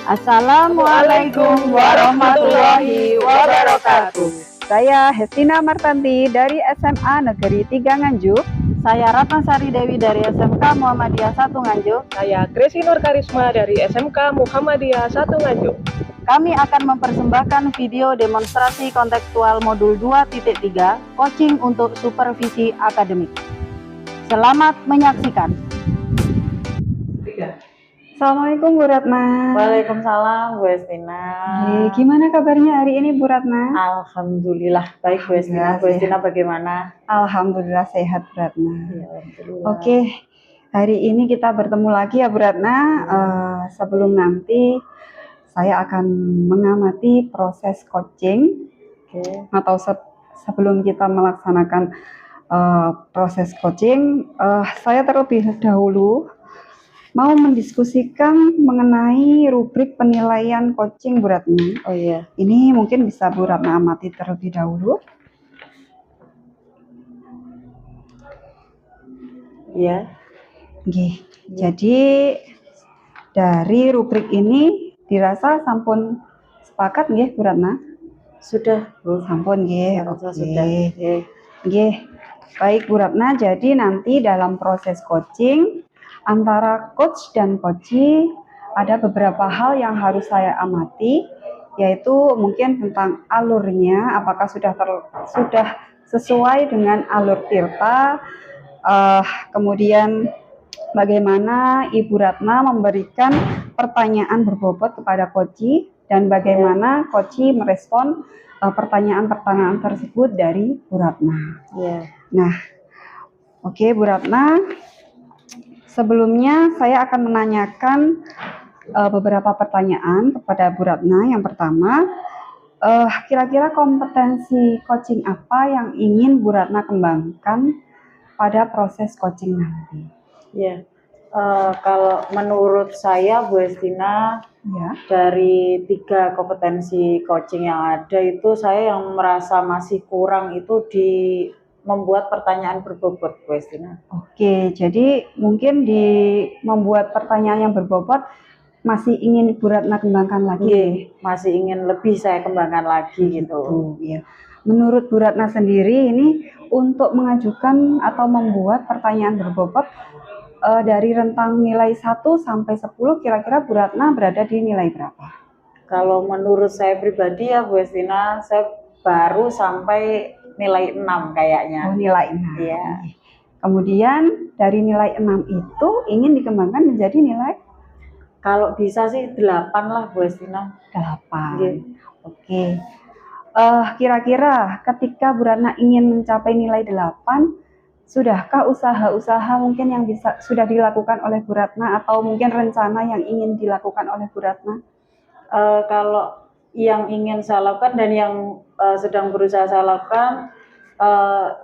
Assalamualaikum warahmatullahi wabarakatuh. Saya Hestina Martanti dari SMA Negeri 3 Nganjuk. Saya Ratnasari Dewi dari SMK Muhammadiyah 1 Nganjuk. Saya Gracie Nur Karisma dari SMK Muhammadiyah 1 Nganjuk. Kami akan mempersembahkan video demonstrasi kontekstual modul 2.3 coaching untuk supervisi akademik. Selamat menyaksikan. Assalamualaikum Bu Ratna. Waalaikumsalam Bu Hestina. Gimana kabarnya hari ini Bu Ratna? Alhamdulillah baik Bu Hestina. Bu Hestina bagaimana? Alhamdulillah sehat Bu Ratna. Ya, alhamdulillah. Oke, hari ini kita bertemu lagi ya Bu Ratna. Sebelum nanti saya akan mengamati proses coaching. Atau sebelum kita melaksanakan proses coaching, saya terlebih dahulu mau mendiskusikan mengenai rubrik penilaian coaching Bu Ratna. Oh iya. Ini mungkin bisa Bu Ratna amati terlebih dahulu. Iya. Jadi dari rubrik ini dirasa sampun sepakat nggih Bu Ratna? Sudah Bu. Sampun nggih. Oke. Nggih. Baik Bu Ratna, jadi nanti dalam proses coaching antara coach dan coachee ada beberapa hal yang harus saya amati, yaitu mungkin tentang alurnya, apakah sudah sesuai dengan alur Tirta, kemudian bagaimana Ibu Ratna memberikan pertanyaan berbobot kepada coachee dan bagaimana coachee merespon pertanyaan-pertanyaan tersebut dari Bu Ratna. Nah, oke Bu Ratna. Sebelumnya saya akan menanyakan beberapa pertanyaan kepada Bu Ratna. Yang pertama, kira-kira kompetensi coaching apa yang ingin Bu Ratna kembangkan pada proses coaching nanti? Ya, kalau menurut saya Bu Hestina, dari 3 kompetensi coaching yang ada itu saya yang merasa masih kurang itu di membuat pertanyaan berbobot Bu Hestina. Oke, jadi mungkin di membuat pertanyaan yang berbobot masih ingin Bu Ratna kembangkan lagi. Masih ingin lebih saya kembangkan lagi gitu. Ya. Menurut Bu Ratna sendiri ini untuk mengajukan atau membuat pertanyaan berbobot dari rentang nilai 1 sampai 10 kira-kira Bu Ratna berada di nilai berapa? Kalau menurut saya pribadi ya Bu Hestina, saya baru sampai nilai 6 kayaknya. Oh, nilai 6. Iya. Kemudian dari nilai 6 itu ingin dikembangkan menjadi nilai? Kalau bisa sih 8 lah Bu Hestina. 8. Oke. Kira-kira ketika Bu Ratna ingin mencapai nilai 8, sudahkah usaha-usaha mungkin yang sudah dilakukan oleh Bu Ratna atau mungkin rencana yang ingin dilakukan oleh Bu Ratna? Kalau yang ingin saya lakukan dan yang sedang berusaha saya lakukan,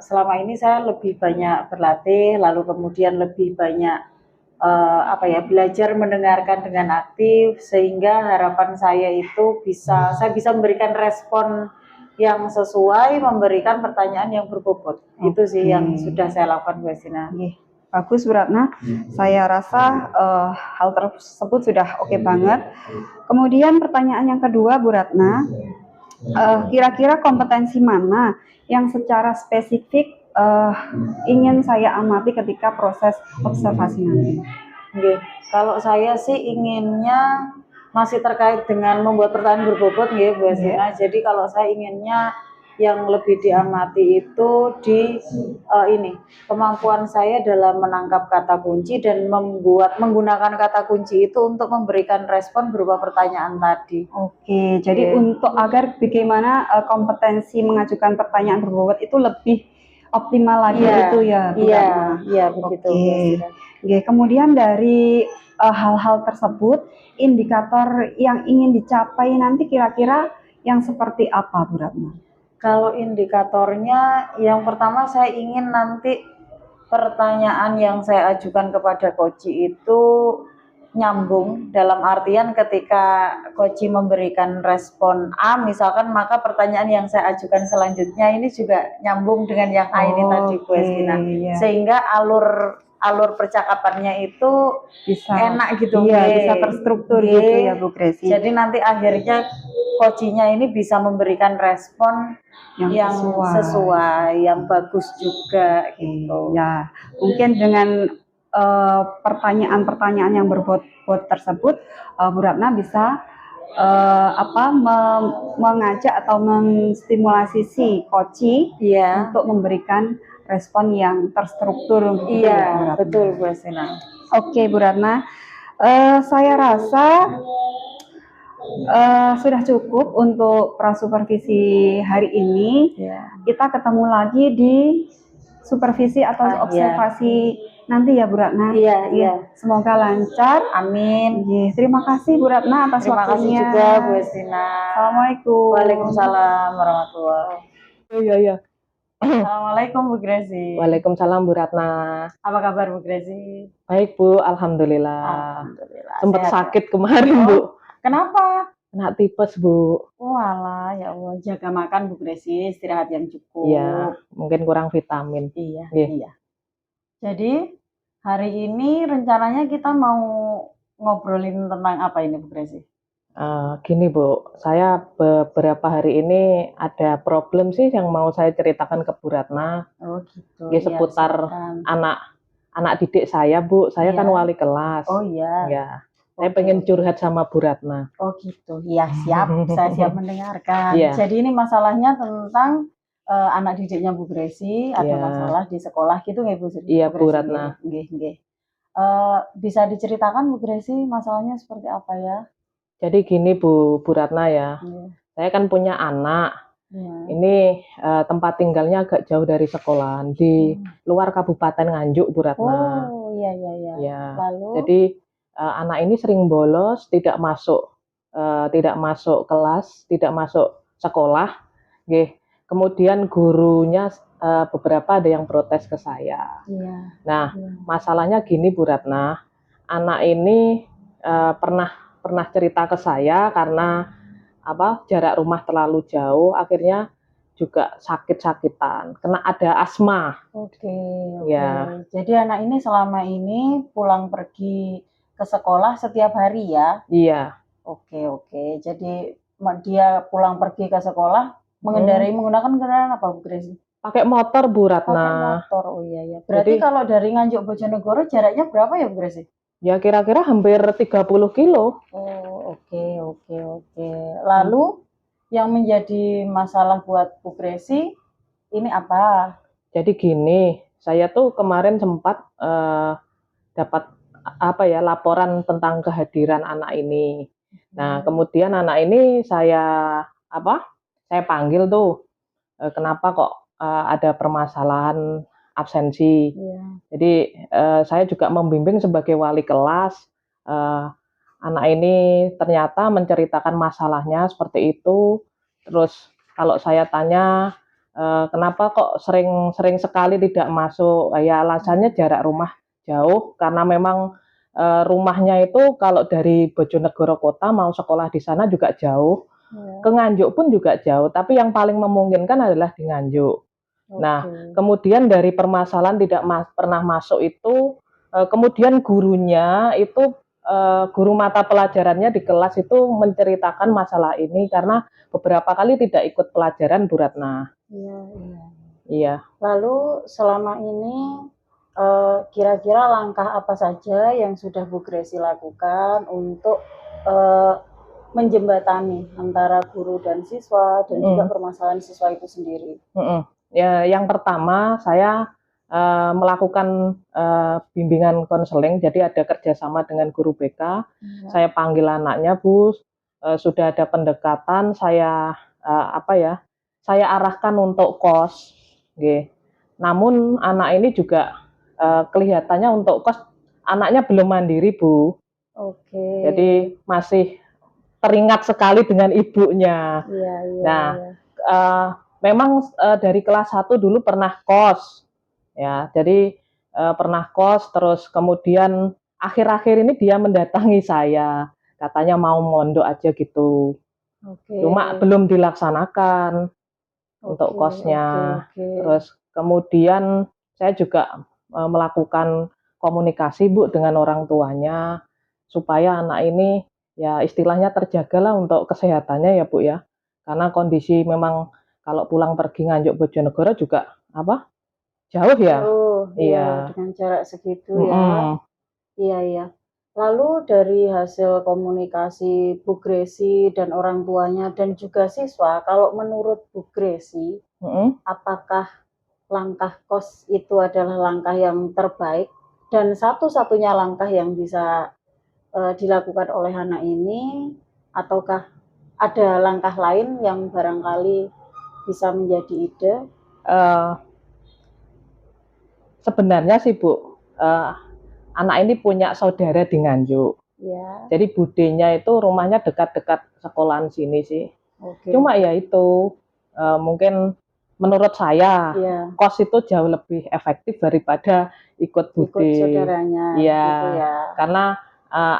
selama ini saya lebih banyak berlatih, lalu kemudian lebih banyak belajar mendengarkan dengan aktif, sehingga harapan saya itu saya bisa memberikan respon yang sesuai, memberikan pertanyaan yang berbobot. Itu sih yang sudah saya lakukan Bu Hestina. Bagus Bu Ratna, saya rasa hal tersebut sudah oke banget. Kemudian pertanyaan yang kedua Bu Ratna, kira-kira kompetensi mana yang secara spesifik ingin saya amati ketika proses observasi nanti? Kalau saya sih inginnya masih terkait dengan membuat pertanyaan berbobot Bu Hestina. Jadi kalau saya inginnya yang lebih diamati itu di kemampuan saya dalam menangkap kata kunci dan menggunakan kata kunci itu untuk memberikan respon berupa pertanyaan tadi. Oke, jadi untuk agar bagaimana kompetensi mengajukan pertanyaan berbobot itu lebih optimal lagi itu ya Bu Ratna. Iya begitu. Kemudian dari hal-hal tersebut, indikator yang ingin dicapai nanti kira-kira yang seperti apa Bu Ratna? Kalau indikatornya, yang pertama saya ingin nanti pertanyaan yang saya ajukan kepada coachee itu nyambung, dalam artian ketika coachee memberikan respon A misalkan, maka pertanyaan yang saya ajukan selanjutnya ini juga nyambung dengan yang A ini tadi Bu Hestina. Sehingga alur alur percakapannya itu Bisa enak gitu. iya, nggih. bisa terstruktur Nggih. gitu ya Bu Gresi. Jadi nanti akhirnya coachingnya ini bisa memberikan respon yang sesuai, yang bagus juga gitu. Ya, mungkin dengan pertanyaan-pertanyaan yang berbobot tersebut, Bu Ratna bisa mengajak atau menstimulasi si coach Iya. untuk memberikan respon yang terstruktur. Gitu Iya, ya, Bu Ratna. betul Bu Asina. Oke Bu Ratna, saya rasa sudah cukup untuk prasupervisi hari ini. Iya. Kita ketemu lagi di supervisi atau Iya. observasi nanti ya Bu Ratna. Iya, iya. Semoga lancar. Amin. Terima kasih Bu Ratna atas Terima kasih waktunya. juga Bu Asina. Assalamualaikum. Waalaikumsalam warahmatullahi. Iya. Assalamualaikum Bu Gresi. Waalaikumsalam Bu Ratna. Apa kabar Bu Gresi? Baik Bu, alhamdulillah. Alhamdulillah. Sempat Sehat, sakit kemarin Bu. Kenapa? Kena tipes Bu. Walah, ya Allah, jaga makan Bu Gresi, istirahat yang cukup. Iya, mungkin kurang vitamin. Iya, Iya. iya. Jadi hari ini rencananya kita mau ngobrolin tentang apa ini Bu Gresi? Gini Bu, saya beberapa hari ini ada problem sih yang mau saya ceritakan ke Bu Ratna. Oh gitu. Ya, seputar anak didik saya Bu. Saya kan wali kelas. Oh iya. Ya. Saya pengen curhat sama Bu Ratna. Oh gitu. Iya siap. Saya siap mendengarkan. Iya. Jadi ini masalahnya tentang anak didiknya Bu Gresi, ada masalah di sekolah gitu nggak Bu? Iya Bu Ratna. Nggih. Bisa diceritakan Bu Gresi masalahnya seperti apa ya? Jadi gini Bu Ratna ya. Saya kan punya anak. Ini tempat tinggalnya agak jauh dari sekolah, di luar Kabupaten Nganjuk Bu Ratna. Oh iya. Ya. Lalu? Jadi anak ini sering bolos, tidak masuk kelas, tidak masuk sekolah. Kemudian gurunya beberapa ada yang protes ke saya. Iya. Nah, masalahnya gini Bu Ratna, anak ini pernah cerita ke saya karena jarak rumah terlalu jauh, akhirnya juga sakit-sakitan, kena ada asma. Oke. Ya. Jadi anak ini selama ini pulang pergi ke sekolah setiap hari ya? Iya. Oke. Jadi dia pulang pergi ke sekolah menggunakan kendaraan apa Bu Gresi? Pakai motor Bu Ratna. Pakai motor. Oh iya. Berarti kalau dari Nganjuk Bojonegoro jaraknya berapa ya Bu Gresi? Ya kira-kira hampir 30 kilo. Oh oke. Lalu yang menjadi masalah buat Bu Gresi ini apa? Jadi gini, saya tuh kemarin sempat dapat laporan tentang kehadiran anak ini. Nah, kemudian anak ini saya panggil tuh, kenapa kok ada permasalahan absensi. Jadi saya juga membimbing sebagai wali kelas. Anak ini ternyata menceritakan masalahnya seperti itu. Terus kalau saya tanya kenapa kok sering sekali tidak masuk, ya alasannya jarak rumah jauh, karena memang rumahnya itu kalau dari Bojonegoro kota mau sekolah di sana juga jauh. Ke Nganjuk pun juga jauh, tapi yang paling memungkinkan adalah di Nganjuk. Nah, kemudian dari permasalahan tidak pernah masuk itu, kemudian gurunya itu, guru mata pelajarannya di kelas itu menceritakan masalah ini karena beberapa kali tidak ikut pelajaran Bu Ratna. Iya. Lalu selama ini kira-kira langkah apa saja yang sudah Bu Gresi lakukan untuk menjembatani antara guru dan siswa dan juga permasalahan siswa itu sendiri? Ya, yang pertama saya melakukan bimbingan konseling, jadi ada kerjasama dengan guru BK. Saya panggil anaknya, Bu, sudah ada pendekatan, saya saya arahkan untuk kos. Namun anak ini juga kelihatannya untuk kos anaknya belum mandiri Bu. Jadi masih teringat sekali dengan ibunya. Memang dari kelas 1 dulu pernah kos, ya. Jadi pernah kos, terus kemudian akhir-akhir ini dia mendatangi saya, katanya mau mondok aja gitu. Cuma belum dilaksanakan untuk kosnya. Terus kemudian saya juga melakukan komunikasi Bu dengan orang tuanya supaya anak ini ya istilahnya terjagalah untuk kesehatannya ya Bu ya. Karena kondisi memang kalau pulang pergi Nganjuk Bojonegoro juga apa jauh ya. Jauh, ya, Iya. dengan jarak segitu ya. Mm-mm. Iya, iya. Lalu dari hasil komunikasi Bu Gresi dan orang tuanya dan juga siswa, kalau menurut Bu Gresi, Mm-mm. apakah langkah kos itu adalah langkah yang terbaik dan satu-satunya langkah yang bisa dilakukan oleh anak ini, ataukah ada langkah lain yang barangkali bisa menjadi ide? Eh, Sebenarnya sih Bu, anak ini punya saudara di Nganjuk. Ya, Jadi budenya itu rumahnya dekat-dekat sekolahan sini sih. oke. Cuma ya itu mungkin menurut saya Ya, kos itu jauh lebih efektif daripada ikut ikut bude. saudaranya, Iya, gitu ya. karena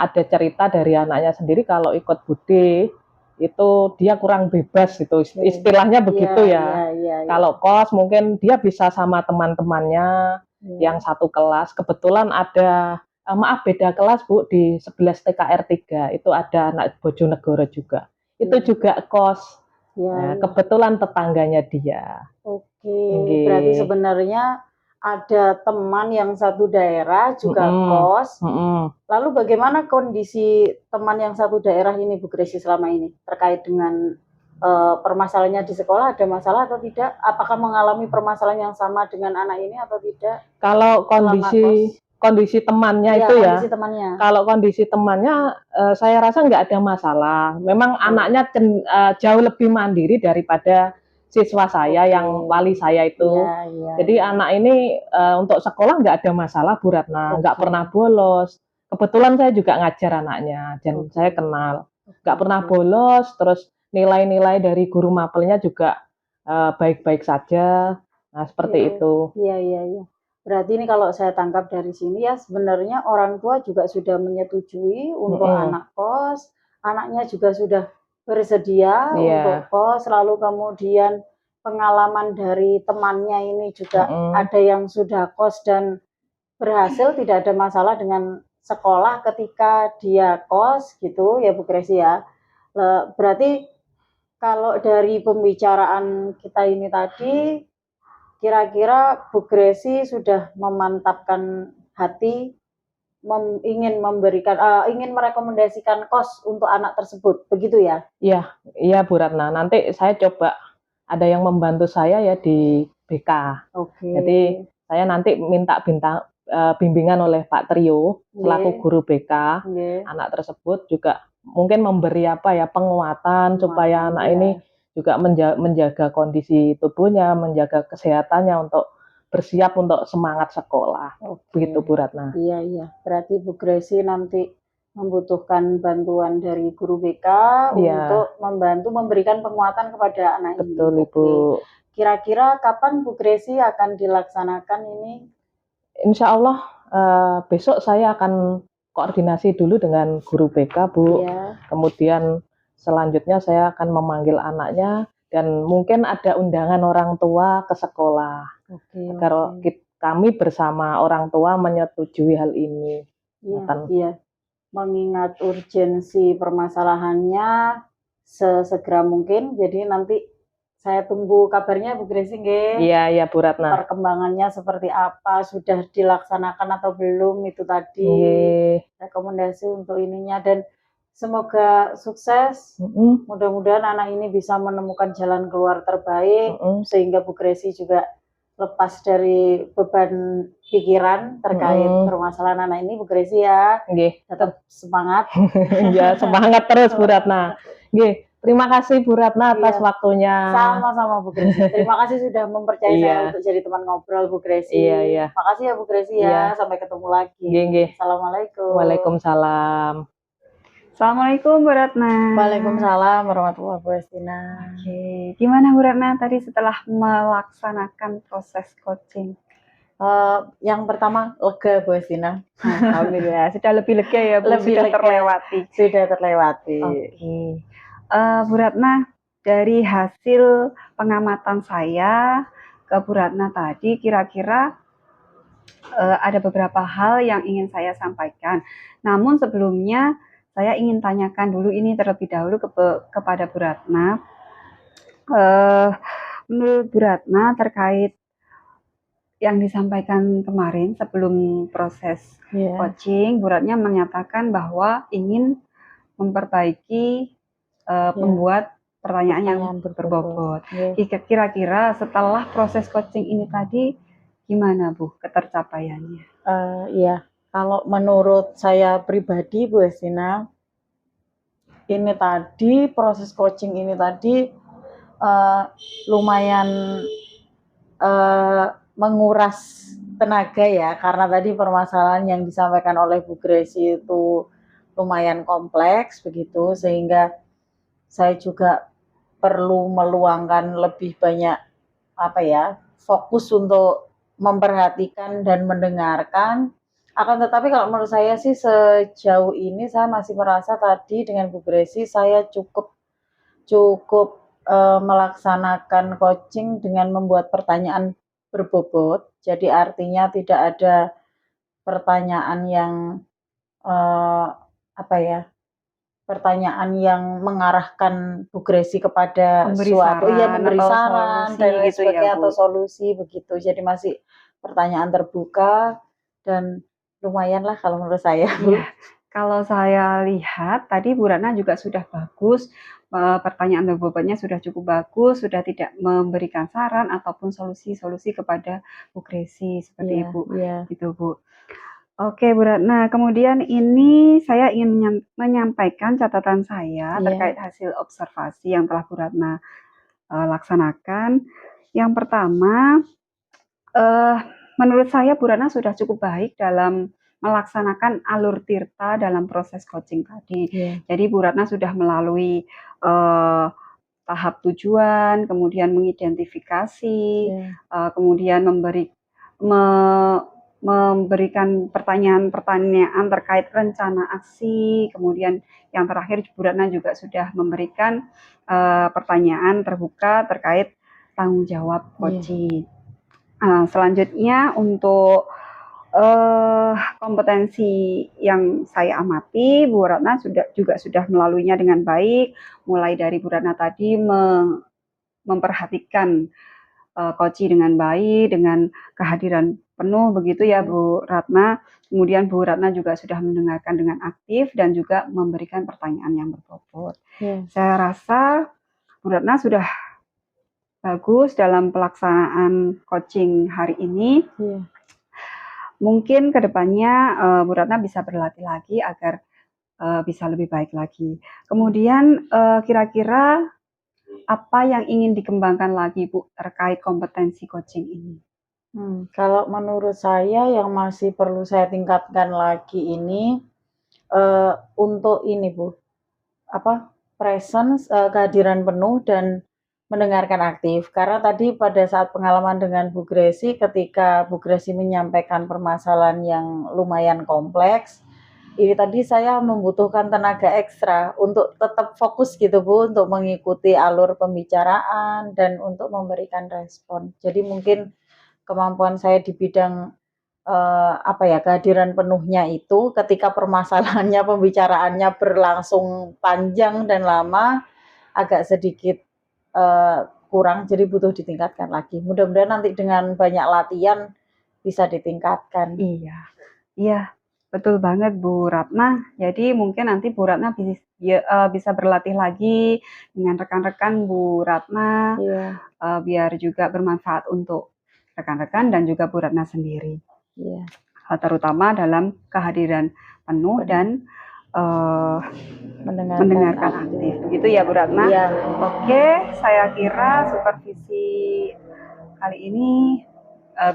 ada cerita dari anaknya sendiri kalau ikut bude itu dia kurang bebas itu istilahnya begitu Iya, ya. iya, iya, iya. Kalau kos mungkin dia bisa sama teman-temannya Iya. yang satu kelas. Kebetulan ada maaf beda kelas Bu di 11 TKR 3 itu ada anak Bojonegoro juga. Itu Iya. juga kos. Ya, Nah, ya. kebetulan tetangganya dia. Oke, Nggih. berarti sebenarnya ada teman yang satu daerah juga Mm-mm. kos. Mm-mm. Lalu bagaimana kondisi teman yang satu daerah ini Bu Gresi selama ini terkait dengan permasalahannya di sekolah, ada masalah atau tidak? Apakah mengalami permasalahan yang sama dengan anak ini atau tidak? Kalau Selama kos? kondisi temannya Iya, itu ya, kondisi temannya. kalau kondisi temannya saya rasa nggak ada masalah. Memang anaknya jauh lebih mandiri daripada siswa saya Oke. yang wali saya itu. Iya, iya, Jadi iya. anak ini untuk sekolah nggak ada masalah Bu Ratna, nggak Oke. pernah bolos. Kebetulan saya juga ngajar anaknya dan Oke. saya kenal. Nggak pernah Oke. bolos, terus nilai-nilai dari guru mapelnya juga baik-baik saja. Nah, seperti itu. Iya, iya, iya. Berarti ini kalau saya tangkap dari sini ya sebenarnya orang tua juga sudah menyetujui untuk anak kos, anaknya juga sudah bersedia untuk kos, lalu kemudian pengalaman dari temannya ini juga ada yang sudah kos dan berhasil, tidak ada masalah dengan sekolah ketika dia kos gitu ya Bu Gresi ya. Berarti kalau dari pembicaraan kita ini tadi, kira-kira Bu Gresi sudah memantapkan hati ingin memberikan ingin merekomendasikan kos untuk anak tersebut, begitu ya? Iya, iya Bu Ratna. Nanti saya coba ada yang membantu saya ya di BK. Oke. Jadi saya nanti minta bimbingan oleh Pak Trio selaku guru BK. Anak tersebut juga mungkin memberi apa ya penguatan supaya anak ini juga menjaga kondisi tubuhnya, menjaga kesehatannya untuk bersiap untuk semangat sekolah. Begitu Bu Ratna. Iya, iya. Berarti Bu Gresi nanti membutuhkan bantuan dari guru BK untuk membantu memberikan penguatan kepada anak ini. Betul Ibu. Kira-kira kapan Bu Gresi akan dilaksanakan ini? Insya Allah besok saya akan koordinasi dulu dengan guru BK Bu. Kemudian selanjutnya saya akan memanggil anaknya dan mungkin ada undangan orang tua ke sekolah. Agar kami bersama orang tua menyetujui hal ini. Iya. Mengingat urgensi permasalahannya sesegera mungkin, jadi nanti saya tunggu kabarnya Bu Gresi nggih. Iya Bu Ratna. Perkembangannya seperti apa, sudah dilaksanakan atau belum itu tadi. Rekomendasi untuk ininya dan semoga sukses. Mudah-mudahan anak ini bisa menemukan jalan keluar terbaik sehingga Bu Gresi juga lepas dari beban pikiran terkait permasalahan anak ini Bu Gresi ya. Tetap semangat. Ya, semangat terus Bu Ratna. Nggih. Terima kasih Bu Ratna atas waktunya. Sama-sama Bu Gresi. Terima kasih sudah mempercayai saya untuk jadi teman ngobrol Bu Gresi. Iya. Makasih ya Bu Gresi ya. Sampai ketemu lagi. Assalamualaikum. Waalaikumsalam. Assalamualaikum Bu Ratna. Waalaikumsalam warahmatullahi wabarakatuh. Oke, gimana Bu Ratna tadi setelah melaksanakan proses coaching? Yang pertama lega Bu Estina. Alhamdulillah, sudah lebih lega ya Bu, sudah terlewati. Sudah terlewati. Oke. Bu Ratna, dari hasil pengamatan saya ke Bu Ratna tadi, kira-kira ada beberapa hal yang ingin saya sampaikan. Namun sebelumnya saya ingin tanyakan dulu ini terlebih dahulu kepada Bu Ratna. Menurut Bu Ratna terkait yang disampaikan kemarin sebelum proses coaching, Bu Ratna menyatakan bahwa ingin memperbaiki membuat pertanyaan yang berbobot. Kira-kira setelah proses coaching ini tadi gimana Bu ketercapaiannya? Iya, kalau menurut saya pribadi Bu Estina, ini tadi proses coaching ini tadi lumayan menguras tenaga ya, karena tadi permasalahan yang disampaikan oleh Bu Gresi itu lumayan kompleks begitu, sehingga saya juga perlu meluangkan lebih banyak fokus untuk memperhatikan dan mendengarkan. Akan tetapi kalau menurut saya sih sejauh ini saya masih merasa tadi dengan Bu Gresi saya cukup melaksanakan coaching dengan membuat pertanyaan berbobot. Jadi artinya tidak ada pertanyaan yang pertanyaan yang mengarahkan Bu Gresi kepada memberi saran dan lain sebagainya atau solusi begitu. Jadi masih pertanyaan terbuka dan lumayan lah kalau menurut saya. Iya. Kalau saya lihat tadi Bu Ratna juga sudah bagus, pertanyaan berbobotnya sudah cukup bagus, sudah tidak memberikan saran ataupun solusi-solusi kepada Bu Gresi seperti itu, gitu Bu. Oke Bu Ratna, kemudian ini saya ingin menyampaikan catatan saya terkait hasil observasi yang telah Bu Ratna laksanakan. Yang pertama, menurut saya Bu Ratna sudah cukup baik dalam melaksanakan alur tirta dalam proses coaching tadi. Jadi Bu Ratna sudah melalui tahap tujuan, kemudian mengidentifikasi, kemudian memberikan pertanyaan-pertanyaan terkait rencana aksi, kemudian yang terakhir Bu Ratna juga sudah memberikan pertanyaan terbuka terkait tanggung jawab coaching. Selanjutnya untuk kompetensi yang saya amati, Bu Ratna juga sudah melaluinya dengan baik, mulai dari Bu Ratna tadi memperhatikan coaching dengan baik, dengan kehadiran penuh begitu ya Bu Ratna. Kemudian Bu Ratna juga sudah mendengarkan dengan aktif dan juga memberikan pertanyaan yang berbobot. Saya rasa Bu Ratna sudah bagus dalam pelaksanaan coaching hari ini. Mungkin kedepannya Bu Ratna bisa berlatih lagi agar bisa lebih baik lagi. Kemudian kira-kira apa yang ingin dikembangkan lagi Bu terkait kompetensi coaching ini? Kalau menurut saya yang masih perlu saya tingkatkan lagi ini untuk ini Bu, presence, kehadiran penuh dan mendengarkan aktif. Karena tadi pada saat pengalaman dengan Bu Gresi, ketika Bu Gresi menyampaikan permasalahan yang lumayan kompleks, ini tadi saya membutuhkan tenaga ekstra untuk tetap fokus gitu Bu, untuk mengikuti alur pembicaraan dan untuk memberikan respon. Jadi mungkin kemampuan saya di bidang kehadiran penuhnya itu ketika permasalahannya, pembicaraannya berlangsung panjang dan lama, agak sedikit kurang, jadi butuh ditingkatkan lagi. Mudah-mudahan nanti dengan banyak latihan bisa ditingkatkan. Iya, betul banget Bu Ratna. Jadi mungkin nanti Bu Ratna bisa berlatih lagi dengan rekan-rekan Bu Ratna, biar juga bermanfaat untuk rekan-rekan dan juga Bu Ratna sendiri. Terutama dalam kehadiran penuh dan mendengarkan aktif. Begitu ya Bu Ratna? Oke, saya kira supervisi kali ini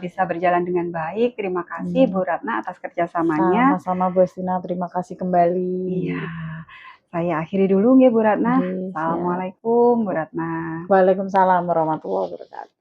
bisa berjalan dengan baik. Terima kasih Bu Ratna atas kerjasamanya. Sama-sama Bu Estina, terima kasih kembali. Saya akhiri dulu ya Bu Ratna. Assalamualaikum Bu Ratna. Waalaikumsalam warahmatullahi wabarakatuh.